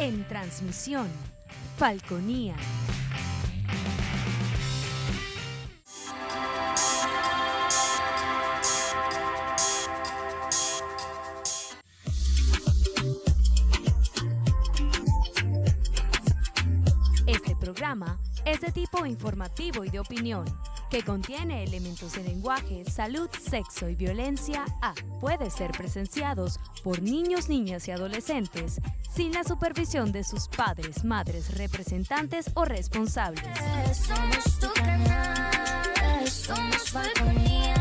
En transmisión, Falconía. Este programa es de tipo informativo y de opinión, que contiene elementos de lenguaje, salud, sexo y violencia puede ser presenciados por niños, niñas y adolescentes sin la supervisión de sus padres, madres, representantes o responsables. Somos tu canal, somos Falconía.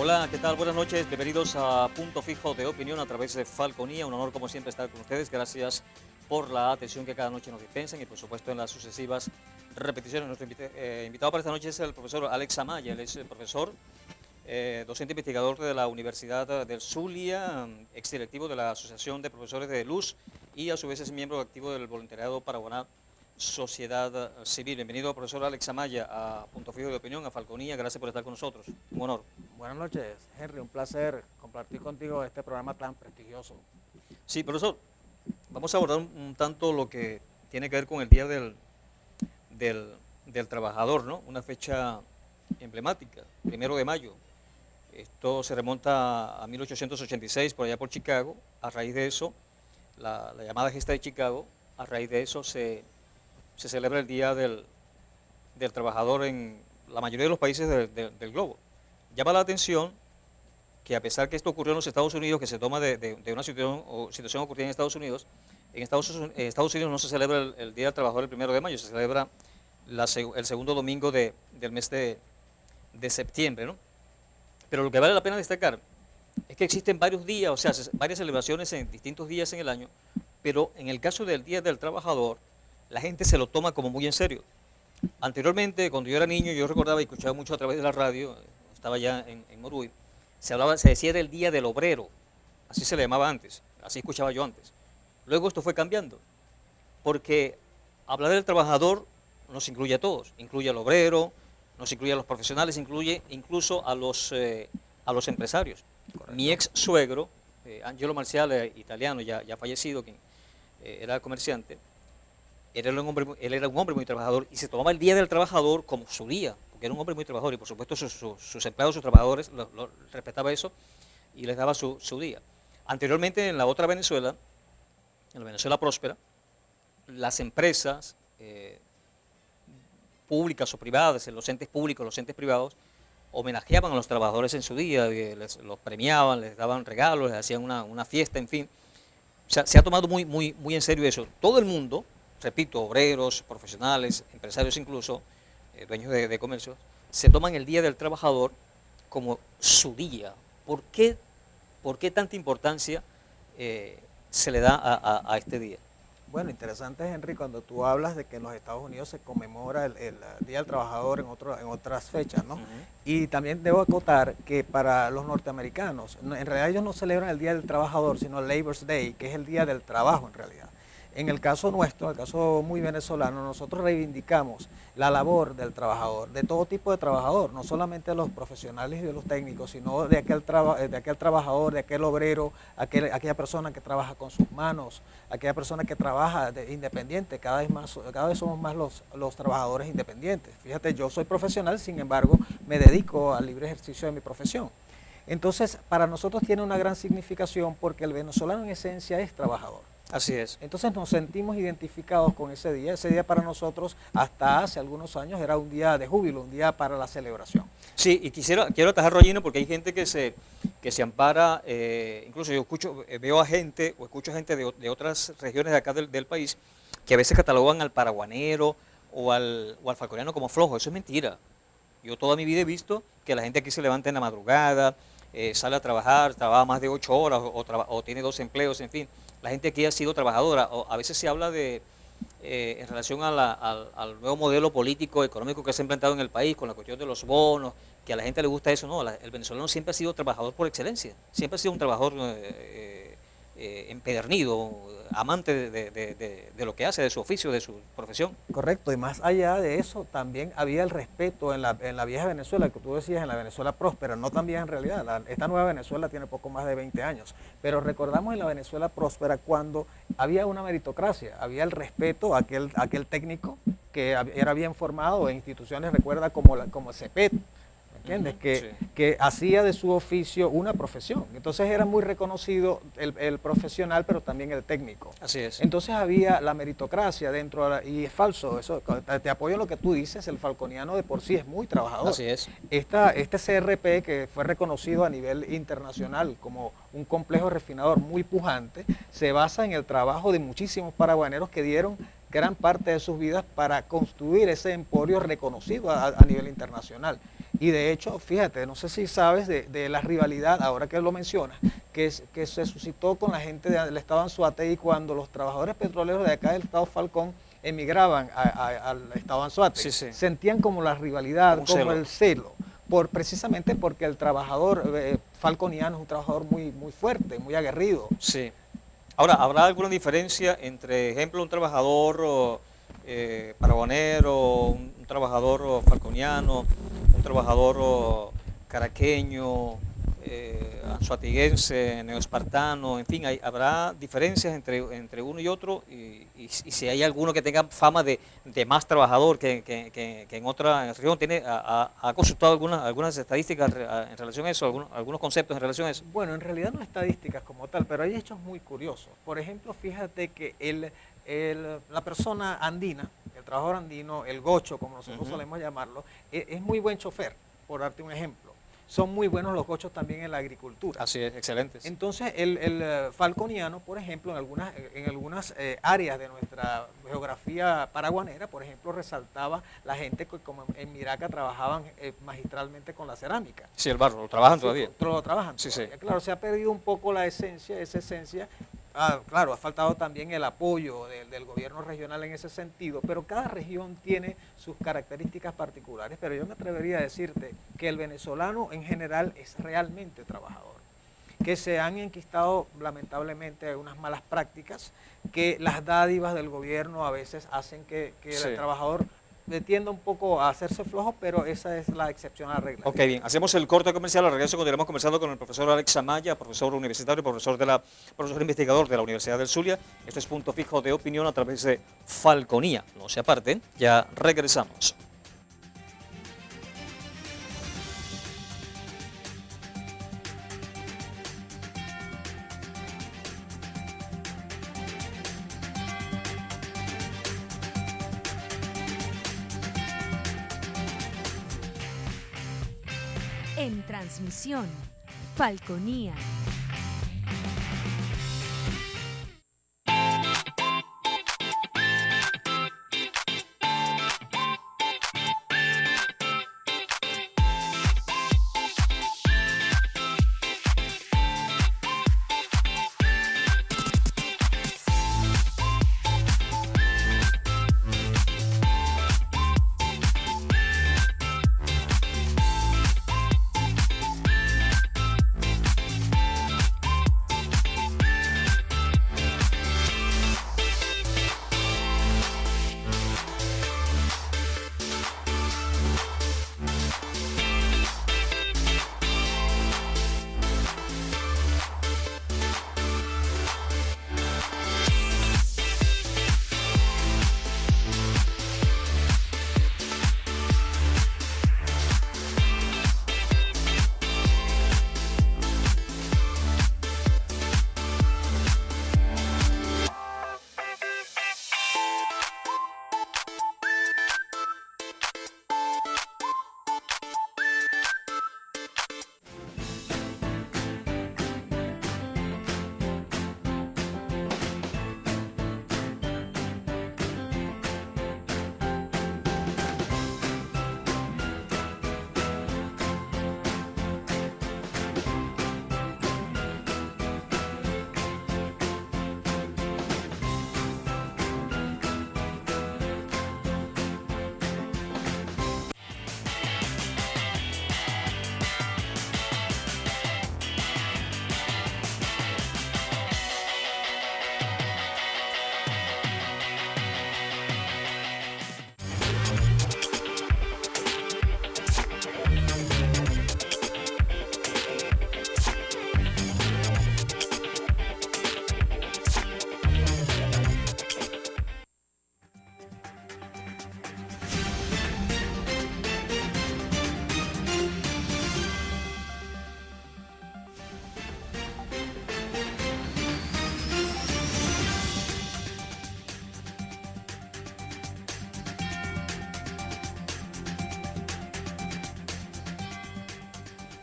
Hola, ¿qué tal? Buenas noches, bienvenidos a Punto Fijo de Opinión a través de Falconía. Un honor como siempre estar con ustedes, gracias por la atención que cada noche nos dispensan y por supuesto en las sucesivas repeticiones. Nuestro invitado para esta noche es el profesor Alex Amaya. Él es el profesor, docente investigador de la Universidad del Zulia, exdirectivo de la Asociación de Profesores de Luz y a su vez es miembro activo del voluntariado Paraguaná Sociedad Civil. Bienvenido, profesor Alex Amaya, a Punto Fijo de Opinión, a Falconía. Gracias por estar con nosotros. Un honor. Buenas noches, Henry. Un placer compartir contigo este programa tan prestigioso. Sí, profesor. Vamos a abordar un tanto lo que tiene que ver con el Día del Trabajador, ¿no? Una fecha emblemática, 1 de mayo. Esto se remonta a 1886, por allá por Chicago. A raíz de eso, la llamada gesta de Chicago, a raíz de eso se celebra el Día del Trabajador en la mayoría de los países del globo. Llama la atención que a pesar que esto ocurrió en los Estados Unidos, que se toma de una situación ocurrida en Estados Unidos, en Estados Unidos no se celebra el Día del Trabajador el 1 de mayo, se celebra el segundo domingo del mes de septiembre, ¿no? Pero lo que vale la pena destacar es que existen varios días, o sea, varias celebraciones en distintos días en el año, pero en el caso del Día del Trabajador, la gente se lo toma como muy en serio. Anteriormente, cuando yo era niño, yo recordaba y escuchaba mucho a través de la radio, estaba ya en Moruy, se decía del Día del Obrero, así se le llamaba antes, así escuchaba yo antes. Luego esto fue cambiando, porque hablar del trabajador nos incluye a todos, incluye al obrero, nos incluye a los profesionales, incluye incluso a los empresarios. Correcto. Mi ex suegro, Angelo Marciale, italiano, ya fallecido, quien era comerciante, él era un hombre muy trabajador y se tomaba el Día del Trabajador como su día, porque era un hombre muy trabajador y por supuesto sus empleados, sus trabajadores, lo respetaba eso y les daba su día. Anteriormente en la otra Venezuela, en la Venezuela próspera, las empresas públicas o privadas, los entes públicos, los entes privados, homenajeaban a los trabajadores en su día, los premiaban, les daban regalos, les hacían una fiesta, en fin. O sea, se ha tomado muy en serio eso. Todo el mundo, repito, obreros, profesionales, empresarios incluso, dueños de comercios, se toman el Día del Trabajador como su día. ¿Por qué tanta importancia se le da a este día? Bueno, interesante, Henry, cuando tú hablas de que en los Estados Unidos se conmemora el Día del Trabajador en otras fechas, ¿no? Y también debo acotar que para los norteamericanos, en realidad ellos no celebran el Día del Trabajador, sino el Labor's Day, que es el Día del Trabajo en realidad. En el caso nuestro, el caso muy venezolano, nosotros reivindicamos la labor del trabajador, de todo tipo de trabajador, no solamente de los profesionales y de los técnicos, sino de aquel trabajador, de aquel obrero, aquella persona que trabaja con sus manos, aquella persona que trabaja independiente. Cada vez somos más los trabajadores independientes. Fíjate, yo soy profesional, sin embargo, me dedico al libre ejercicio de mi profesión. Entonces, para nosotros tiene una gran significación porque el venezolano en esencia es trabajador. Así es. Entonces nos sentimos identificados con ese día. Ese día para nosotros, hasta hace algunos años, era un día de júbilo, un día para la celebración. Sí, y quiero atajar, Rollino, porque hay gente que se ampara, incluso yo veo a gente, o escucho a gente de otras regiones de acá del país, que a veces catalogan al paraguanero o al falconiano como flojo. Eso es mentira. Yo toda mi vida he visto que la gente aquí se levanta en la madrugada, sale a trabajar, trabaja más de 8 horas o tiene 2 empleos, en fin. La gente aquí ha sido trabajadora. A veces se habla de, en relación al nuevo modelo político, económico que se ha implantado en el país, con la cuestión de los bonos, que a la gente le gusta eso. No, el venezolano siempre ha sido trabajador por excelencia, siempre ha sido un trabajador empedernido, amante de lo que hace, de su oficio, de su profesión. Correcto, y más allá de eso, también había el respeto en la vieja Venezuela, que tú decías, en la Venezuela próspera, no tan vieja en realidad, esta nueva Venezuela tiene poco más de 20 años, pero recordamos en la Venezuela próspera cuando había una meritocracia, había el respeto a aquel técnico que era bien formado en instituciones, recuerda, como CEPET, ¿entiendes? Que hacía de su oficio una profesión. Entonces era muy reconocido el profesional, pero también el técnico. Así es. Entonces había la meritocracia dentro, y es falso, eso, te apoyo en lo que tú dices, el falconiano de por sí es muy trabajador. Así es. Este CRP, que fue reconocido a nivel internacional como un complejo refinador muy pujante, se basa en el trabajo de muchísimos paraguaneros que dieron gran parte de sus vidas para construir ese emporio reconocido a nivel internacional. Y de hecho, fíjate, no sé si sabes de la rivalidad, ahora que lo mencionas, que se suscitó con la gente del estado Anzoátegui cuando los trabajadores petroleros de acá del estado Falcón emigraban al estado Anzoátegui. Sí, sí. Sentían como la rivalidad, como el celo, precisamente porque el trabajador falconiano es un trabajador muy, muy fuerte, muy aguerrido. Sí. Ahora, ¿habrá alguna diferencia entre, ejemplo, un trabajador paraguanero, un trabajador falconiano, un trabajador caraqueño, anzoatiguense, neoespartano, en fin, habrá diferencias entre uno y otro, y si hay alguno que tenga fama de más trabajador que en otra región? ¿Ha consultado algunas estadísticas en relación a eso, algunos conceptos en relación a eso? Bueno, en realidad no estadísticas como tal, pero hay hechos muy curiosos. Por ejemplo, fíjate que la persona andina, el trabajador andino, el gocho, como nosotros solemos llamarlo, es muy buen chofer, por darte un ejemplo. Son muy buenos los gochos también en la agricultura. Así es, excelentes. Entonces, el falconiano, por ejemplo, en algunas áreas de nuestra geografía paraguanera, por ejemplo, resaltaba la gente que, como en Miraca, trabajaban magistralmente con la cerámica. Sí, el barro, lo trabajan todavía. Lo trabajan sí, todavía. Sí. Claro, se ha perdido un poco esa esencia. Claro, ha faltado también el apoyo del gobierno regional en ese sentido, pero cada región tiene sus características particulares, pero yo me atrevería a decirte que el venezolano en general es realmente trabajador, que se han enquistado lamentablemente unas malas prácticas, que las dádivas del gobierno a veces hacen que el trabajador tienda un poco a hacerse flojo, pero esa es la excepción a la regla. Ok, bien, hacemos el corte comercial, al regreso continuaremos conversando con el profesor Alex Amaya, profesor universitario, profesor investigador de la Universidad del Zulia. Esto es Punto Fijo de Opinión a través de Falconía. No se aparten, ya regresamos. En transmisión, Falconía.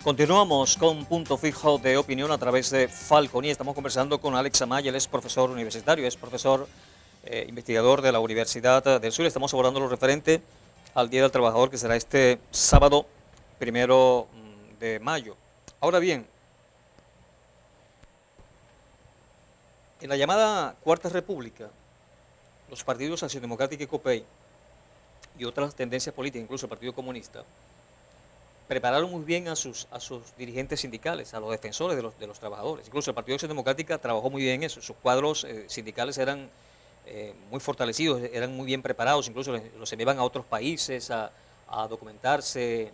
Continuamos con Punto Fijo de Opinión a través de Falconía. Estamos conversando con Alex Amaya, él es profesor universitario, es profesor investigador de la Universidad del Sur. Estamos abordando lo referente al Día del Trabajador, que será este sábado 1 de mayo. Ahora bien, en la llamada Cuarta República, los partidos Acción Democrática y COPEI y otras tendencias políticas, incluso el Partido Comunista, prepararon muy bien a sus dirigentes sindicales, a los defensores de los trabajadores. Incluso el Partido Acción Democrática trabajó muy bien en eso. Sus cuadros sindicales eran muy fortalecidos, eran muy bien preparados, incluso los enviaban a otros países a documentarse,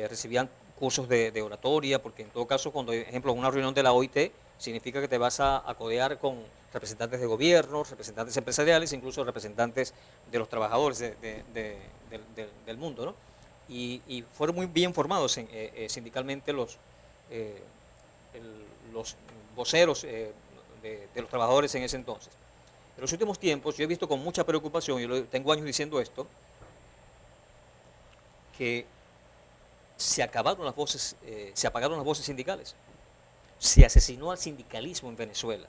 recibían cursos de oratoria, porque en todo caso, cuando, por ejemplo, en una reunión de la OIT, significa que te vas a codear con representantes de gobiernos, representantes empresariales, incluso representantes de los trabajadores del mundo, ¿no? Y fueron muy bien formados sindicalmente los voceros de los trabajadores en ese entonces. En los últimos tiempos yo he visto con mucha preocupación, y tengo años diciendo esto, que se apagaron las voces sindicales. Se asesinó al sindicalismo en Venezuela.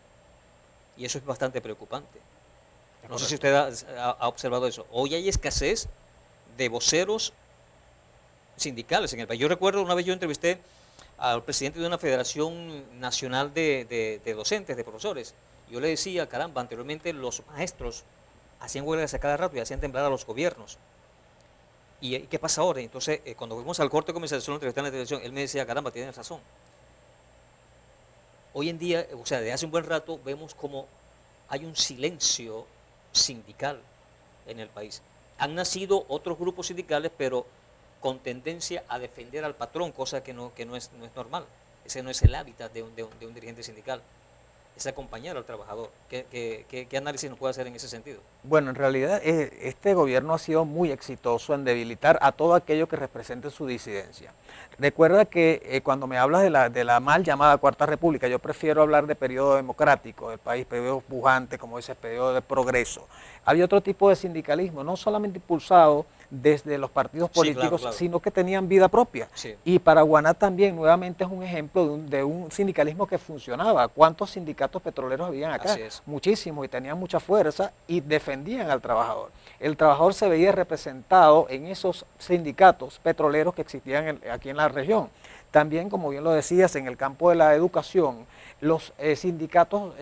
Y eso es bastante preocupante. No sé si usted ha observado eso. Hoy hay escasez de voceros sindicales en el país. Yo recuerdo una vez yo entrevisté al presidente de una federación nacional de docentes, de profesores. Yo le decía, caramba, anteriormente los maestros hacían huelgas a cada rato y hacían temblar a los gobiernos. ¿Y qué pasa ahora? Entonces, cuando fuimos al corte de comercialización, lo entrevisté en la televisión, él me decía, caramba, tienes razón. Hoy en día, o sea, desde hace un buen rato, vemos como hay un silencio sindical en el país. Han nacido otros grupos sindicales, pero con tendencia a defender al patrón, cosa que no es normal. Ese no es el hábitat de un dirigente sindical. Es acompañar al trabajador. ¿Qué análisis nos puede hacer en ese sentido? Bueno, en realidad este gobierno ha sido muy exitoso en debilitar a todo aquello que represente su disidencia. Recuerda que cuando me hablas de la mal llamada Cuarta República, yo prefiero hablar de periodo democrático del país, periodo pujante, como dices, periodo de progreso. Había otro tipo de sindicalismo, no solamente impulsado desde los partidos políticos, claro, sino que tenían vida propia. Sí. Y Paraguaná también, nuevamente, es un ejemplo de un sindicalismo que funcionaba. ¿Cuántos sindicatos petroleros habían acá? Muchísimos, y tenían mucha fuerza y defendían al trabajador. El trabajador se veía representado en esos sindicatos petroleros que existían aquí en la región. También, como bien lo decías, en el campo de la educación, los sindicatos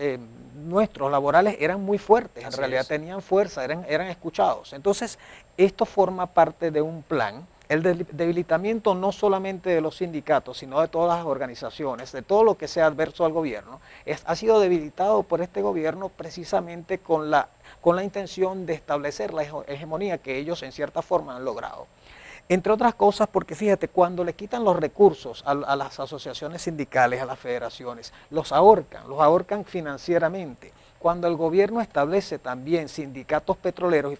nuestros laborales eran muy fuertes, en realidad tenían fuerza, eran escuchados. Entonces, esto forma parte de un plan, el debilitamiento no solamente de los sindicatos, sino de todas las organizaciones, de todo lo que sea adverso al gobierno, ha sido debilitado por este gobierno precisamente con la intención de establecer la hegemonía que ellos en cierta forma han logrado. Entre otras cosas, porque fíjate, cuando le quitan los recursos a las asociaciones sindicales, a las federaciones, los ahorcan financieramente. Cuando el gobierno establece también sindicatos petroleros,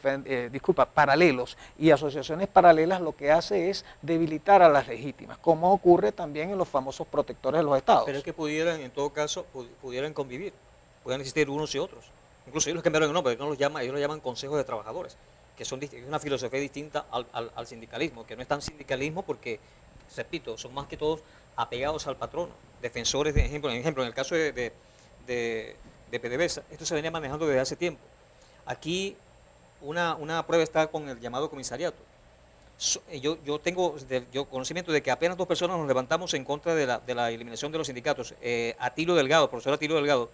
paralelos y asociaciones paralelas, lo que hace es debilitar a las legítimas, como ocurre también en los famosos protectores de los estados. Pero es que pudieran, en todo caso, pudieran convivir, pudieran existir unos y otros. Incluso ellos cambiaron el nombre, ellos lo llaman consejos de trabajadores, que es una filosofía distinta al sindicalismo, que no es tan sindicalismo porque, repito, son más que todos apegados al patrono, defensores, de ejemplo, en el caso de PDVSA, esto se venía manejando desde hace tiempo. Aquí una prueba está con el llamado comisariato. Yo tengo conocimiento de que apenas 2 personas nos levantamos en contra de la eliminación de los sindicatos. Atilio Delgado, profesor Atilio Delgado,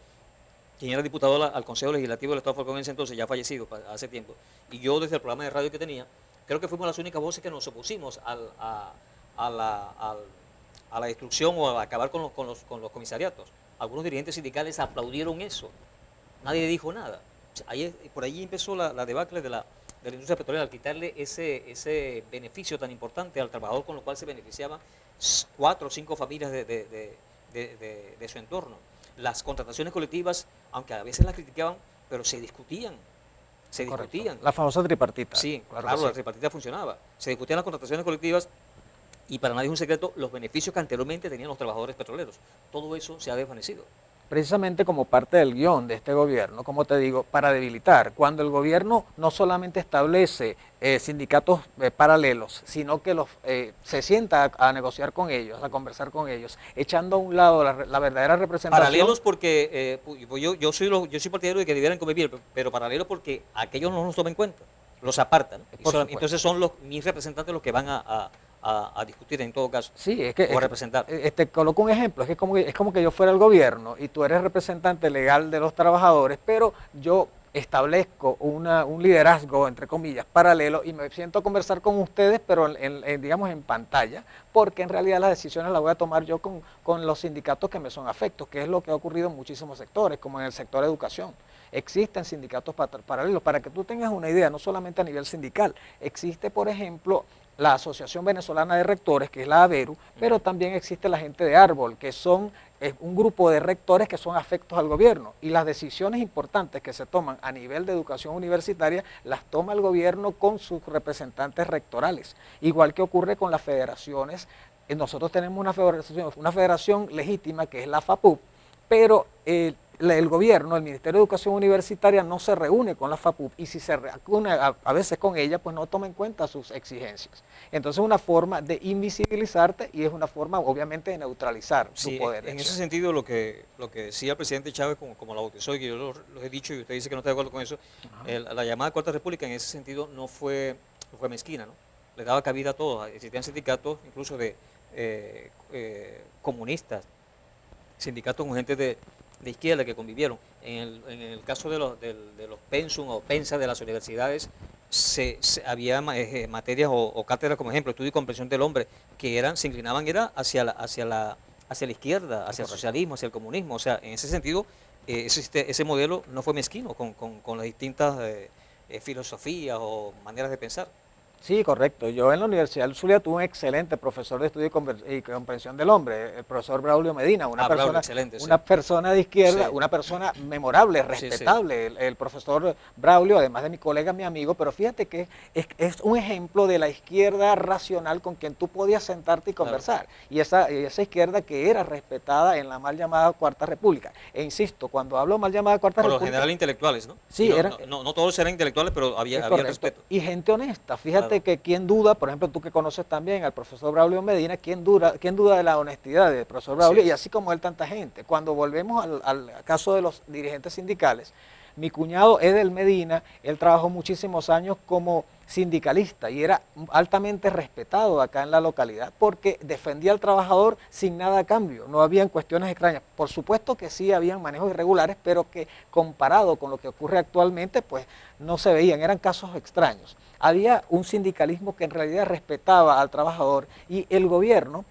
quien era diputado al Consejo Legislativo del Estado de Falcón en ese entonces, ya fallecido hace tiempo, y yo desde el programa de radio que tenía, creo que fuimos las únicas voces que nos opusimos a la destrucción o a acabar con los comisariatos. Algunos dirigentes sindicales aplaudieron eso, nadie dijo nada. Por ahí empezó la debacle de la industria petrolera, al quitarle ese beneficio tan importante al trabajador, con lo cual se beneficiaban 4 o 5 familias de su entorno. Las contrataciones colectivas, aunque a veces las criticaban, pero se discutían. La famosa tripartita. Sí, claro, la tripartita funcionaba. Se discutían las contrataciones colectivas y para nadie es un secreto los beneficios que anteriormente tenían los trabajadores petroleros. Todo eso se ha desvanecido. precisamente como parte del guión de este gobierno, como te digo, para debilitar. Cuando el gobierno no solamente establece sindicatos paralelos, sino que se sienta a negociar con ellos, a conversar con ellos, echando a un lado la verdadera representación. Paralelos porque yo soy partidario de que debieran convivir, pero paralelos porque aquellos no los toman en cuenta, los apartan. Entonces son mis representantes los que van a discutir en todo caso, sí, es que, o a representar. Te coloco un ejemplo, es como que yo fuera el gobierno y tú eres representante legal de los trabajadores, pero yo establezco un liderazgo, entre comillas, paralelo y me siento a conversar con ustedes, pero digamos en pantalla, porque en realidad las decisiones las voy a tomar yo con los sindicatos que me son afectos, que es lo que ha ocurrido en muchísimos sectores, como en el sector de educación. Existen sindicatos paralelos, para que tú tengas una idea, no solamente a nivel sindical, existe, por ejemplo, la Asociación Venezolana de Rectores, que es la AVERU, pero también existe la gente de Árbol, que son un grupo de rectores que son afectos al gobierno. Y las decisiones importantes que se toman a nivel de educación universitaria, las toma el gobierno con sus representantes rectorales. Igual que ocurre con las federaciones. Nosotros tenemos una federación legítima, que es la FAPUP, pero el gobierno, el Ministerio de Educación Universitaria no se reúne con la FAPUP y si se reúne a veces con ella, pues no toma en cuenta sus exigencias. Entonces es una forma de invisibilizarte y es una forma obviamente de neutralizar su poder. En ese sentido lo que decía el presidente Chávez, como lo bautizó y que yo lo he dicho y usted dice que no está de acuerdo con eso, la llamada Cuarta República en ese sentido no fue mezquina, ¿no? Le daba cabida a todos, existían sindicatos incluso de comunistas, sindicatos con gente de izquierda que convivieron. En el caso de los pensum o pensas de las universidades, había materias o cátedras, como ejemplo, estudio y comprensión del hombre, que se inclinaban hacia la izquierda, hacia el socialismo, hacia el comunismo. O sea, en ese sentido, ese modelo no fue mezquino con las distintas filosofías o maneras de pensar. Sí, correcto. Yo en la Universidad del Zulia tuve un excelente profesor de estudio y comprensión del hombre, el profesor Braulio Medina, una persona de izquierda, sí. Una persona memorable, respetable, sí. El profesor Braulio, además de mi colega, mi amigo, pero fíjate que es un ejemplo de la izquierda racional con quien tú podías sentarte y conversar. Claro. Y esa izquierda que era respetada en la mal llamada Cuarta República. E insisto, cuando hablo mal llamada Cuarta República... Por lo general intelectuales, ¿no? Sí, no todos eran intelectuales, pero había respeto. Y gente honesta, fíjate. Que quién duda, por ejemplo, tú que conoces también al profesor Braulio Medina, quién duda de la honestidad del profesor Braulio, sí. Y así como él, tanta gente. Cuando volvemos al caso de los dirigentes sindicales, mi cuñado Edel Medina, él trabajó muchísimos años como sindicalista y era altamente respetado acá en la localidad porque defendía al trabajador sin nada a cambio, no habían cuestiones extrañas. Por supuesto que sí habían manejos irregulares, pero que comparado con lo que ocurre actualmente, pues no se veían, eran casos extraños. Había un sindicalismo que en realidad respetaba al trabajador y el gobierno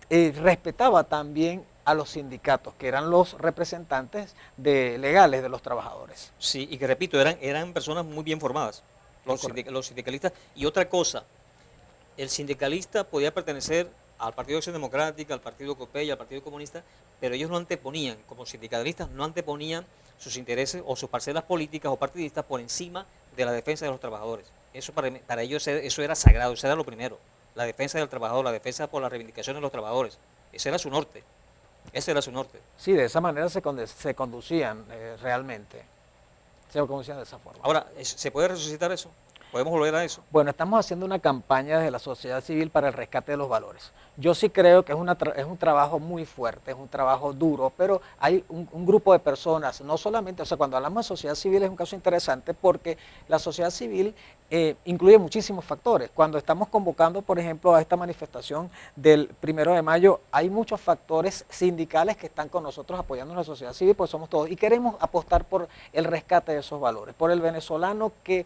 respetaba también a los sindicatos, que eran los representantes legales de los trabajadores. Sí, y que repito, eran personas muy bien formadas, los sindicalistas. Y otra cosa, el sindicalista podía pertenecer al Partido de Acción Democrática, al Partido COPEI, al Partido Comunista, pero ellos no anteponían, como sindicalistas, no anteponían sus intereses o sus parcelas políticas o partidistas por encima de la defensa de los trabajadores. Eso para ellos eso era sagrado, eso era lo primero, la defensa del trabajador, la defensa por las reivindicaciones de los trabajadores. Ese era su norte. Ese era su norte. Sí, de esa manera se conducían realmente. Se conducían de esa forma. Ahora, ¿se puede resucitar eso? ¿Podemos volver a eso? Bueno, estamos haciendo una campaña desde la sociedad civil para el rescate de los valores. Yo sí creo que es un trabajo muy fuerte, es un trabajo duro, pero hay un grupo de personas, no solamente, o sea, cuando hablamos de sociedad civil es un caso interesante porque la sociedad civil incluye muchísimos factores. Cuando estamos convocando, por ejemplo, a esta manifestación del 1 de mayo, hay muchos factores sindicales que están con nosotros apoyando a la sociedad civil, pues somos todos, y queremos apostar por el rescate de esos valores, por el venezolano que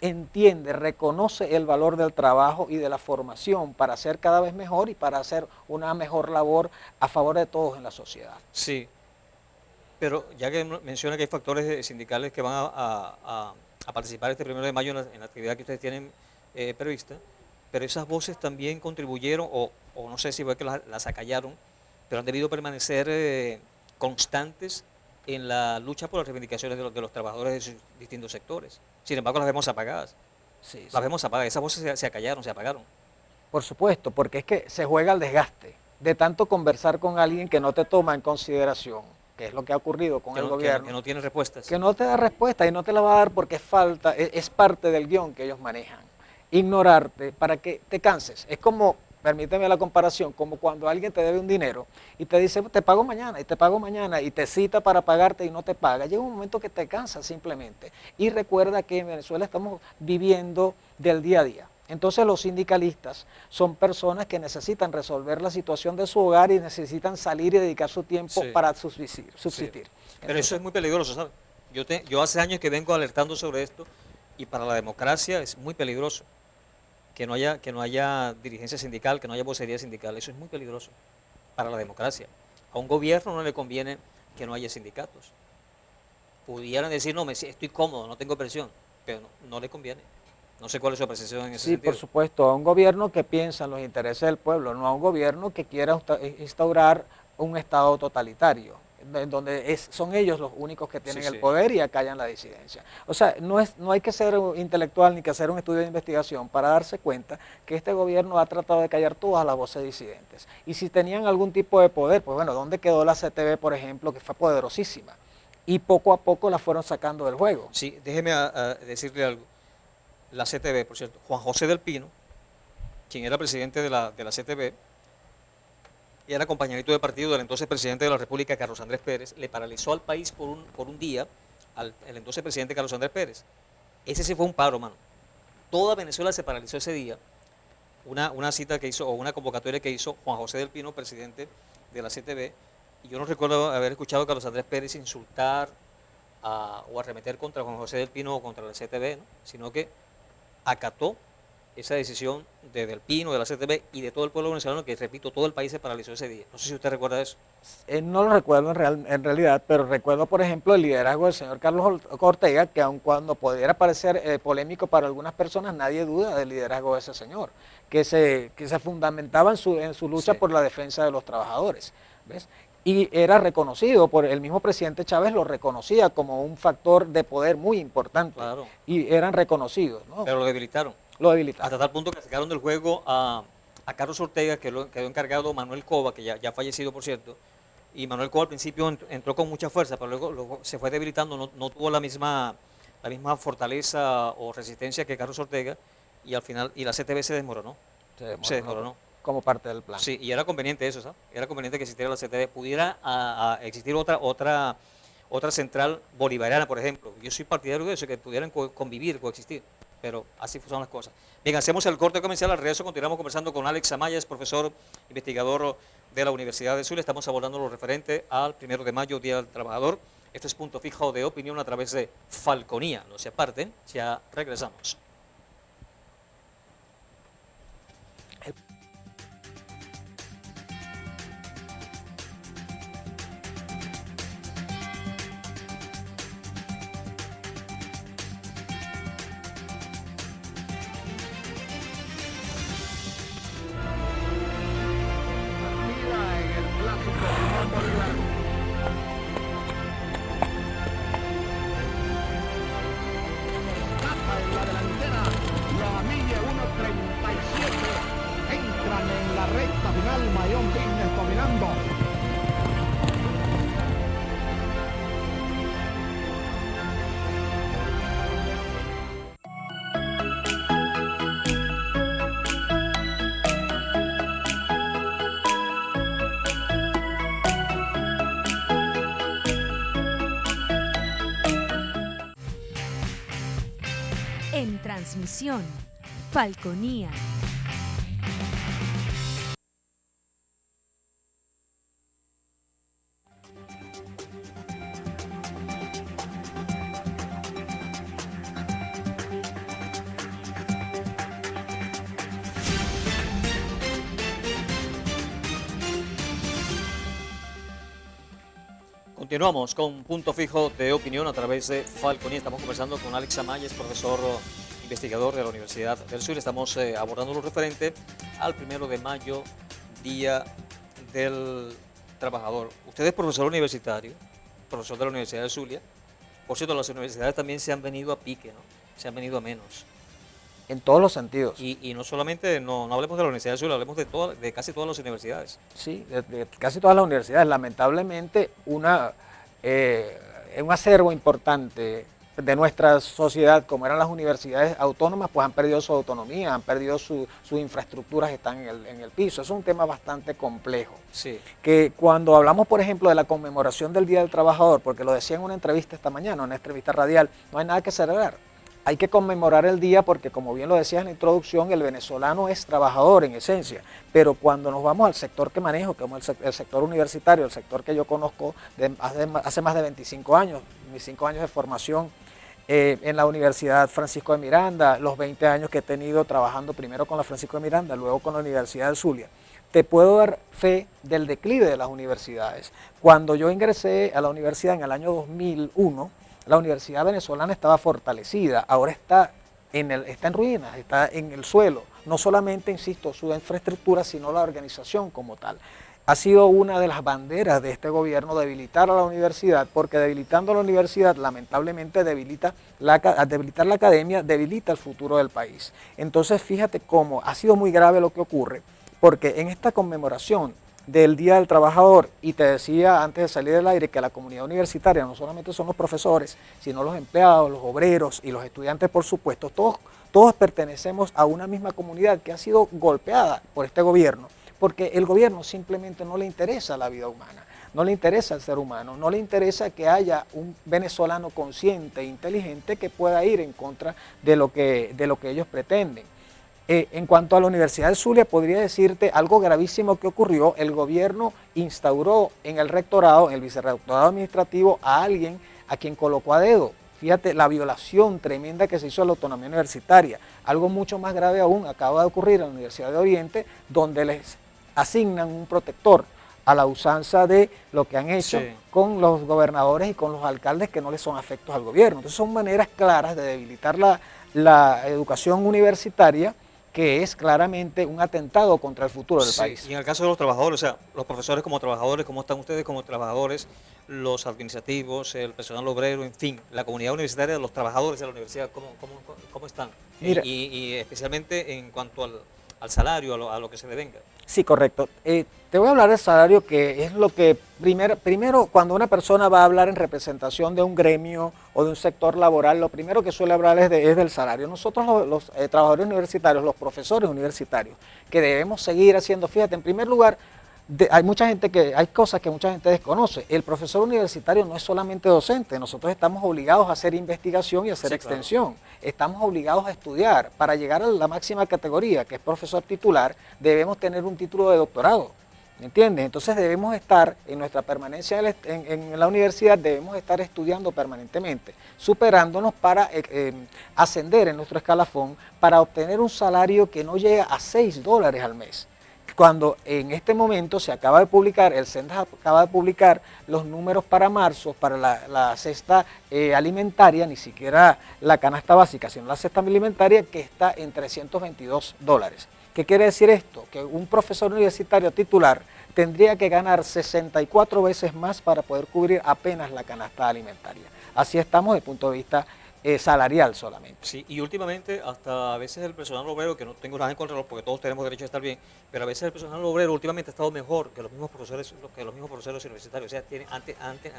entiende, reconoce el valor del trabajo y de la formación para ser cada vez mejor y para hacer una mejor labor a favor de todos en la sociedad. Sí, pero ya que menciona que hay factores sindicales que van a participar este 1 de mayo en la actividad que ustedes tienen prevista, pero esas voces también contribuyeron, o no sé si fue que las acallaron, pero han debido permanecer constantes en la lucha por las reivindicaciones de los trabajadores de sus distintos sectores. Sin embargo, las vemos apagadas. Sí. Las vemos apagadas. Esas voces se acallaron, se apagaron. Por supuesto, porque es que se juega al desgaste de tanto conversar con alguien que no te toma en consideración, que es lo que ha ocurrido con Que el no, gobierno, que no tiene respuestas. que no te da respuesta y no te la va a dar porque es parte del guión que ellos manejan. Ignorarte para que te canses. Es como, permíteme la comparación, como cuando alguien te debe un dinero y te dice, te pago mañana, y te pago mañana, y te cita para pagarte y no te paga. Llega un momento que te cansas simplemente. Y recuerda que en Venezuela estamos viviendo del día a día. Entonces los sindicalistas son personas que necesitan resolver la situación de su hogar y necesitan salir y dedicar su tiempo para subsistir. Sí. Pero eso es muy peligroso, ¿sabes? Yo hace años que vengo alertando sobre esto y para la democracia es muy peligroso que no haya dirigencia sindical, que no haya vocería sindical. Eso es muy peligroso para la democracia. A un gobierno no le conviene que no haya sindicatos. Pudieran decir, no, estoy cómodo, no tengo presión, pero no le conviene. No sé cuál es su apreciación en ese Sí, sentido. por supuesto, a un gobierno que piensa en los intereses del pueblo, no a un gobierno que quiera instaurar un Estado totalitario, en donde son ellos los únicos que tienen el poder y acallan la disidencia. O sea, no hay que ser intelectual ni que hacer un estudio de investigación para darse cuenta que este gobierno ha tratado de callar todas las voces disidentes. Y si tenían algún tipo de poder, pues bueno, ¿dónde quedó la CTV, por ejemplo, que fue poderosísima? Y poco a poco la fueron sacando del juego. Sí, déjeme decirle algo. La CTV, por cierto, Juan José del Pino, quien era presidente de la CTV, y era compañerito de partido del entonces presidente de la República, Carlos Andrés Pérez, le paralizó al país por un día el entonces presidente Carlos Andrés Pérez. Ese sí fue un paro, mano. Toda Venezuela se paralizó ese día. Una cita que hizo, o una convocatoria que hizo Juan José del Pino, presidente de la CTV, y yo no recuerdo haber escuchado a Carlos Andrés Pérez insultar o arremeter contra Juan José del Pino o contra la CTV, ¿no? Sino que acató esa decisión Del Pino, de la CTV y de todo el pueblo venezolano, que repito, todo el país se paralizó ese día. No sé si usted recuerda eso. No lo recuerdo en realidad, pero recuerdo, por ejemplo, el liderazgo del señor Carlos Ortega, que aun cuando pudiera parecer polémico para algunas personas, nadie duda del liderazgo de ese señor, que se fundamentaba en su lucha por la defensa de los trabajadores, ¿ves? Y era reconocido por el mismo presidente Chávez, lo reconocía como un factor de poder muy importante. Claro. Y eran reconocidos, ¿no? Pero lo debilitaron. Lo debilitaron. Hasta tal punto que sacaron del juego a Carlos Ortega, que quedó encargado Manuel Cova, que ya fallecido, por cierto. Y Manuel Cova al principio entró con mucha fuerza, pero luego se fue debilitando, no tuvo la misma fortaleza o resistencia que Carlos Ortega, y al final la CTV se desmoronó. Se desmoronó. Como parte del plan. Sí, y era conveniente eso, ¿sabes? Era conveniente que existiera la CTV. Pudiera existir otra central bolivariana, por ejemplo. Yo soy partidario de eso, que pudieran convivir, coexistir. Pero así son las cosas. Bien, hacemos el corte comercial. Al regreso continuamos conversando con Alex Amaya, es profesor investigador de la Universidad del Zulia. Estamos abordando lo referente al 1 de mayo, Día del Trabajador. Esto es Punto Fijo de Opinión a través de Falconía. No se aparten, ya regresamos. En transmisión, Falconía. Continuamos con Punto Fijo de Opinión a través de Falconía. Estamos conversando con Alex Amaya, es profesor investigador de la Universidad del Sur. Estamos abordando lo referente al 1 de mayo, Día del Trabajador. Usted es profesor universitario, profesor de la Universidad del Zulia. Por cierto, las universidades también se han venido a pique, ¿no? Se han venido a menos. En todos los sentidos. Y no solamente, no hablemos de la Universidad del Zulia, hablemos de casi todas las universidades. Sí, de casi todas las universidades. Lamentablemente, un acervo importante de nuestra sociedad, como eran las universidades autónomas, pues han perdido su autonomía, han perdido sus infraestructuras, están en el piso. Es un tema bastante complejo. Sí. Que cuando hablamos, por ejemplo, de la conmemoración del Día del Trabajador, porque lo decía en una entrevista esta mañana, una entrevista radial, no hay nada que celebrar. Hay que conmemorar el día porque, como bien lo decías en la introducción, el venezolano es trabajador en esencia, pero cuando nos vamos al sector que manejo, que es el sector universitario, el sector que yo conozco hace más de 25 años, mis 5 años de formación en la Universidad Francisco de Miranda, los 20 años que he tenido trabajando primero con la Francisco de Miranda, luego con la Universidad del Zulia, te puedo dar fe del declive de las universidades. Cuando yo ingresé a la universidad en el año 2001, la universidad venezolana estaba fortalecida, ahora está en ruinas, está en el suelo. No solamente, insisto, su infraestructura, sino la organización como tal. Ha sido una de las banderas de este gobierno debilitar a la universidad, porque debilitando a la universidad, lamentablemente debilitar la academia, debilita el futuro del país. Entonces, fíjate cómo ha sido muy grave lo que ocurre, porque en esta conmemoración del Día del Trabajador, y te decía antes de salir del aire que la comunidad universitaria no solamente son los profesores, sino los empleados, los obreros y los estudiantes, por supuesto, todos pertenecemos a una misma comunidad que ha sido golpeada por este gobierno, porque el gobierno simplemente no le interesa la vida humana, no le interesa el ser humano, no le interesa que haya un venezolano consciente e inteligente que pueda ir en contra de lo que ellos pretenden. En cuanto a la Universidad del Zulia, podría decirte algo gravísimo que ocurrió. El gobierno instauró en el rectorado, en el vicerrectorado administrativo, a alguien a quien colocó a dedo. Fíjate la violación tremenda que se hizo a la autonomía universitaria. Algo mucho más grave aún acaba de ocurrir en la Universidad de Oriente, donde les asignan un protector a la usanza de lo que han hecho con los gobernadores y con los alcaldes que no les son afectos al gobierno. Entonces son maneras claras de debilitar la educación universitaria, que es claramente un atentado contra el futuro del país. Y en el caso de los trabajadores, o sea, los profesores como trabajadores, ¿cómo están ustedes como trabajadores? Los administrativos, el personal obrero, en fin, la comunidad universitaria, los trabajadores de la universidad, ¿cómo están? Mira, y especialmente en cuanto al salario, a lo que se devenga. Sí, correcto. Te voy a hablar del salario, que es lo que primero cuando una persona va a hablar en representación de un gremio o de un sector laboral, lo primero que suele hablar es del salario. Nosotros los trabajadores universitarios, los profesores universitarios, que debemos seguir haciendo, fíjate, en primer lugar, hay cosas que mucha gente desconoce. El profesor universitario no es solamente docente, nosotros estamos obligados a hacer investigación y a hacer extensión. Claro. Estamos obligados a estudiar. Para llegar a la máxima categoría, que es profesor titular, debemos tener un título de doctorado. ¿Me entiendes? Entonces debemos estar, en nuestra permanencia en la universidad, debemos estar estudiando permanentemente, superándonos para ascender en nuestro escalafón, para obtener un salario que no llega a $6 al mes. Cuando en este momento se acaba de publicar, el CENDAS acaba de publicar los números para marzo, para la cesta alimentaria, ni siquiera la canasta básica, sino la cesta alimentaria, que está en $322. ¿Qué quiere decir esto? Que un profesor universitario titular tendría que ganar 64 veces más para poder cubrir apenas la canasta alimentaria. Así estamos desde el punto de vista salarial solamente. Sí, y últimamente hasta a veces el personal obrero, que no tengo nada en contra de los, porque todos tenemos derecho a estar bien, pero a veces el personal obrero últimamente ha estado mejor que los mismos profesores universitarios. O sea,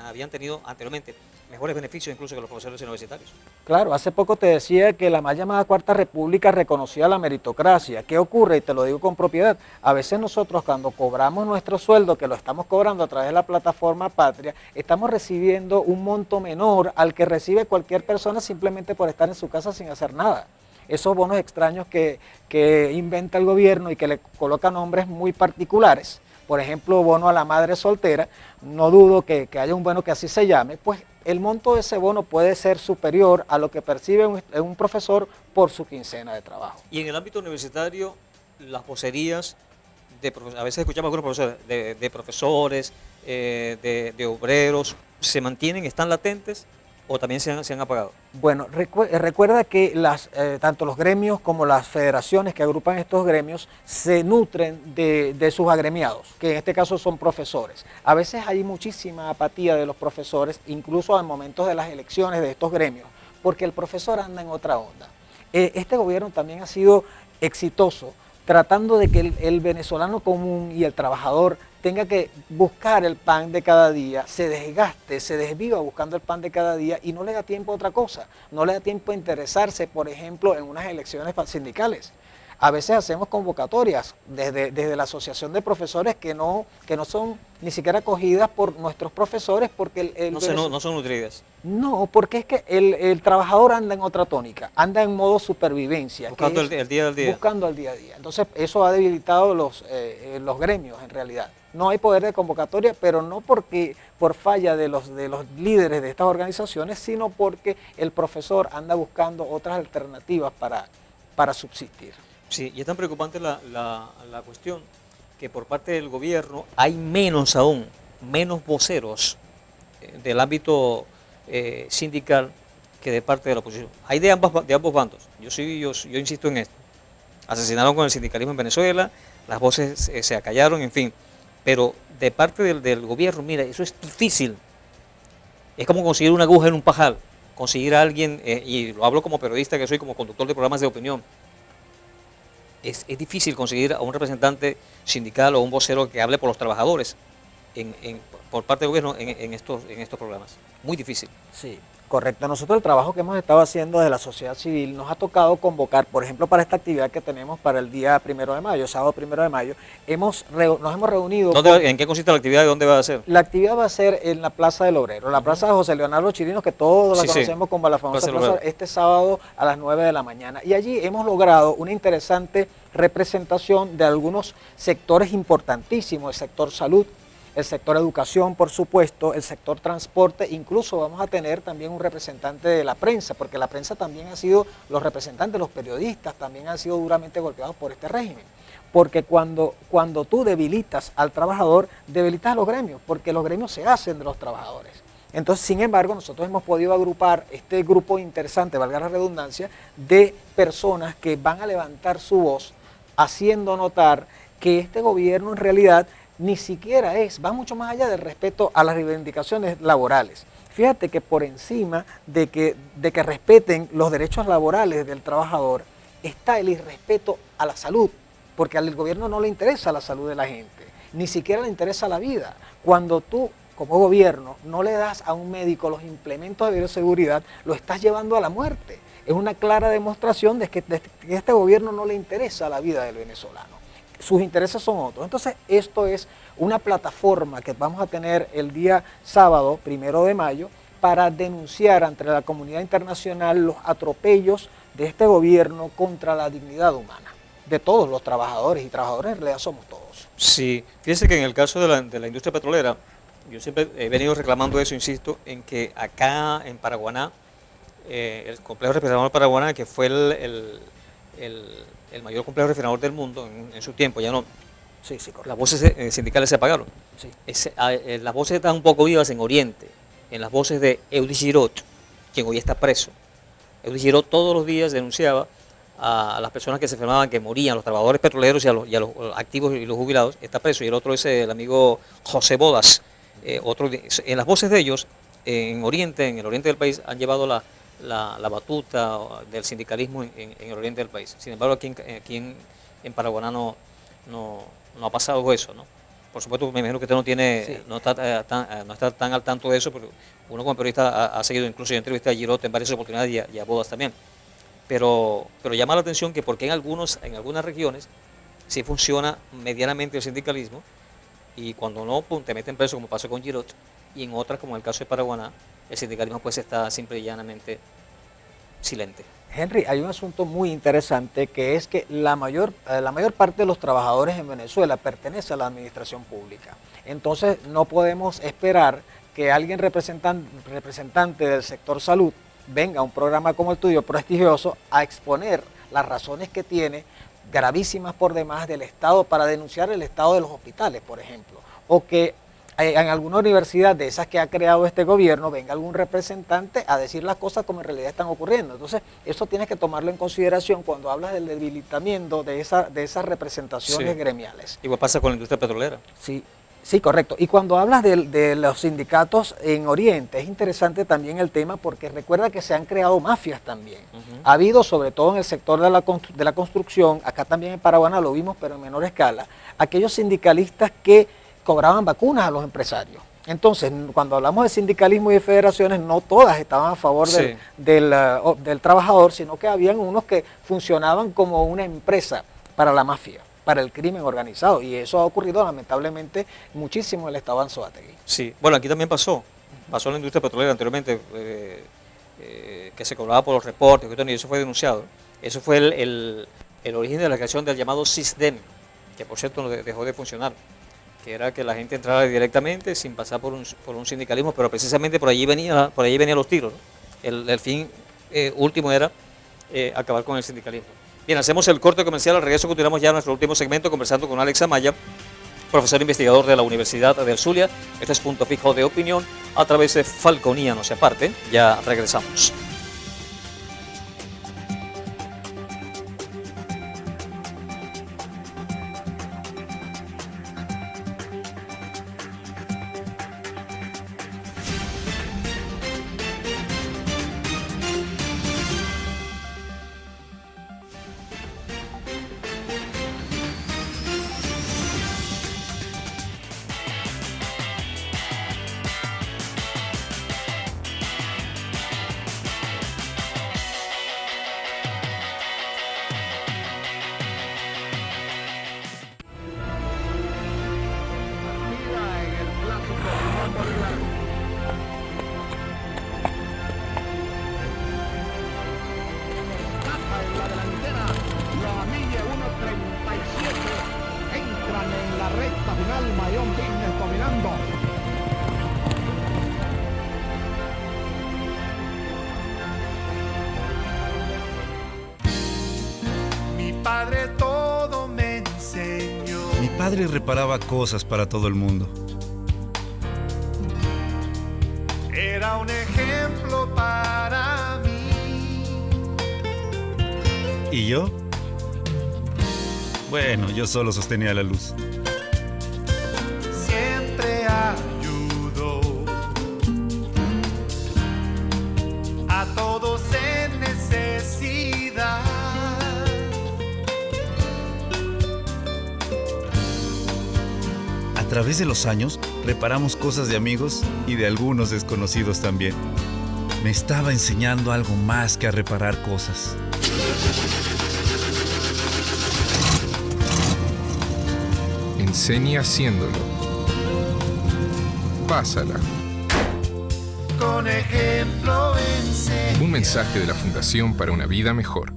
habían tenido anteriormente mejores beneficios incluso que los profesores universitarios. Claro, hace poco te decía que la mal llamada Cuarta República reconocía la meritocracia. ¿Qué ocurre? Y te lo digo con propiedad. A veces nosotros cuando cobramos nuestro sueldo, que lo estamos cobrando a través de la plataforma Patria, estamos recibiendo un monto menor al que recibe cualquier persona simplemente por estar en su casa sin hacer nada. Esos bonos extraños que inventa el gobierno y que le coloca nombres muy particulares, por ejemplo, bono a la madre soltera, no dudo que haya un bono que así se llame, pues el monto de ese bono puede ser superior a lo que percibe un profesor por su quincena de trabajo. Y en el ámbito universitario, las vocerías, a veces escuchamos a algunos profesores, de profesores, de obreros, ¿se mantienen, están latentes? ¿O también se han apagado? Bueno, recuerda que tanto los gremios como las federaciones que agrupan estos gremios se nutren de sus agremiados, que en este caso son profesores. A veces hay muchísima apatía de los profesores, incluso en momentos de las elecciones de estos gremios, porque el profesor anda en otra onda. Este gobierno también ha sido exitoso tratando de que el venezolano común y el trabajador tenga que buscar el pan de cada día, se desgaste, se desviva buscando el pan de cada día y no le da tiempo a otra cosa, no le da tiempo a interesarse, por ejemplo, en unas elecciones sindicales. A veces hacemos convocatorias desde la asociación de profesores que no son ni siquiera acogidas por nuestros profesores porque no son nutridas. No, porque es que el trabajador anda en otra tónica, anda en modo supervivencia. Buscando el día al día. Buscando el día a día. Entonces eso ha debilitado los gremios en realidad. No hay poder de convocatoria, pero no por falla de los líderes de estas organizaciones, sino porque el profesor anda buscando otras alternativas para subsistir. Sí, y es tan preocupante la cuestión que por parte del gobierno hay menos voceros del ámbito sindical que de parte de la oposición. Hay de ambos bandos. Yo insisto en esto. Asesinaron con el sindicalismo en Venezuela, las voces se acallaron, en fin. Pero de parte del gobierno, mira, eso es difícil. Es como conseguir una aguja en un pajar, conseguir a alguien, y lo hablo como periodista que soy, como conductor de programas de opinión. Es difícil conseguir a un representante sindical o un vocero que hable por los trabajadores por parte del gobierno en estos programas. Muy difícil. Sí, correcto. Nosotros el trabajo que hemos estado haciendo desde la sociedad civil nos ha tocado convocar, por ejemplo, para esta actividad que tenemos para el día 1 de mayo, sábado 1 de mayo, nos hemos reunido. ¿En qué consiste la actividad y dónde va a ser? La actividad va a ser en la Plaza del Obrero, la Plaza de José Leonardo Chirinos, que todos la conocemos como la famosa plaza, este sábado a las 9 de la mañana. Y allí hemos logrado una interesante representación de algunos sectores importantísimos, el sector salud, el sector educación, por supuesto, el sector transporte, incluso vamos a tener también un representante de la prensa, porque la prensa también ha sido, los representantes, los periodistas también han sido duramente golpeados por este régimen. Porque cuando tú debilitas al trabajador, debilitas a los gremios, porque los gremios se hacen de los trabajadores. Entonces, sin embargo, nosotros hemos podido agrupar este grupo interesante, valga la redundancia, de personas que van a levantar su voz, haciendo notar que este gobierno en realidad ni siquiera va mucho más allá del respeto a las reivindicaciones laborales. Fíjate que por encima de que respeten los derechos laborales del trabajador, está el irrespeto a la salud, porque al gobierno no le interesa la salud de la gente, ni siquiera le interesa la vida. Cuando tú, como gobierno, no le das a un médico los implementos de bioseguridad, lo estás llevando a la muerte. Es una clara demostración de que a este gobierno no le interesa la vida del venezolano. Sus intereses son otros. Entonces, esto es una plataforma que vamos a tener el día sábado, 1 de mayo, para denunciar ante la comunidad internacional los atropellos de este gobierno contra la dignidad humana, de todos los trabajadores, y trabajadores en realidad somos todos. Sí, fíjense que en el caso de la industria petrolera, yo siempre he venido reclamando eso, insisto, en que acá en Paraguaná, el complejo refinerador de Paraguaná, que fue el mayor complejo refinador del mundo en su tiempo, ya no. Sí, correcto. Las voces sindicales se apagaron. Sí. Las voces están un poco vivas en Oriente, en las voces de Eudy Girot, quien hoy está preso. Eudy Girot todos los días denunciaba a las personas que se enfermaban, que morían, los trabajadores petroleros y a los activos y los jubilados, está preso. Y el otro es el amigo José Bodas. En las voces de ellos, en Oriente, en el oriente del país, han llevado la batuta del sindicalismo en el oriente del país. Sin embargo, aquí en Paraguaná no ha pasado eso, ¿no? Por supuesto, me imagino que usted no está tan al tanto de eso, pero uno como periodista ha seguido, incluso yo entrevisté a Girot en varias oportunidades y a Bodas también. Pero llama la atención que porque en algunas regiones sí funciona medianamente el sindicalismo, y cuando no, pum, te meten preso, como pasó con Girot, y en otras, como en el caso de Paraguaná, el sindicalismo pues está simple y llanamente silente. Henry, hay un asunto muy interesante, que es que la mayor parte de los trabajadores en Venezuela pertenece a la administración pública. Entonces no podemos esperar que alguien representante del sector salud venga a un programa como el tuyo, prestigioso, a exponer las razones que tiene, gravísimas por demás, del Estado, para denunciar el estado de los hospitales, por ejemplo, o que en alguna universidad de esas que ha creado este gobierno venga algún representante a decir las cosas como en realidad están ocurriendo. Entonces, eso tienes que tomarlo en consideración cuando hablas del debilitamiento de esas representaciones gremiales. Igual pasa con la industria petrolera. Sí, correcto. Y cuando hablas de los sindicatos en Oriente, es interesante también el tema, porque recuerda que se han creado mafias también. Ha habido, sobre todo en el sector de la construcción, acá también en Paraguaná lo vimos, pero en menor escala, aquellos sindicalistas que cobraban vacunas a los empresarios. Entonces, cuando hablamos de sindicalismo y de federaciones, no todas estaban a favor Sí. del trabajador, sino que habían unos que funcionaban como una empresa para la mafia, para el crimen organizado. Y eso ha ocurrido lamentablemente muchísimo en el estado de Anzoátegui. Sí, bueno, aquí también pasó en la industria petrolera anteriormente, que se cobraba por los reportes, y eso fue denunciado. Eso fue el origen de la creación del llamado SISDEN, que por cierto dejó de funcionar, que era que la gente entrara directamente sin pasar por un sindicalismo, pero precisamente por allí venían los tiros, ¿no? El fin último era acabar con el sindicalismo. Bien, hacemos el corte comercial, al regreso continuamos ya nuestro último segmento conversando con Alex Amaya, profesor investigador de la Universidad del Zulia. Este es Punto Fijo de Opinión a través de Falconía, no se aparte, ya regresamos. Padre todo me enseñó. Mi padre reparaba cosas para todo el mundo. Era un ejemplo para mí. ¿Y yo? Bueno, yo solo sostenía la luz. Siempre ayudó a todos en necesidad. A través de los años, reparamos cosas de amigos y de algunos desconocidos también. Me estaba enseñando algo más que a reparar cosas. Enseña haciéndolo. Pásala. Con ejemplo enseña. Un mensaje de la Fundación para una Vida Mejor.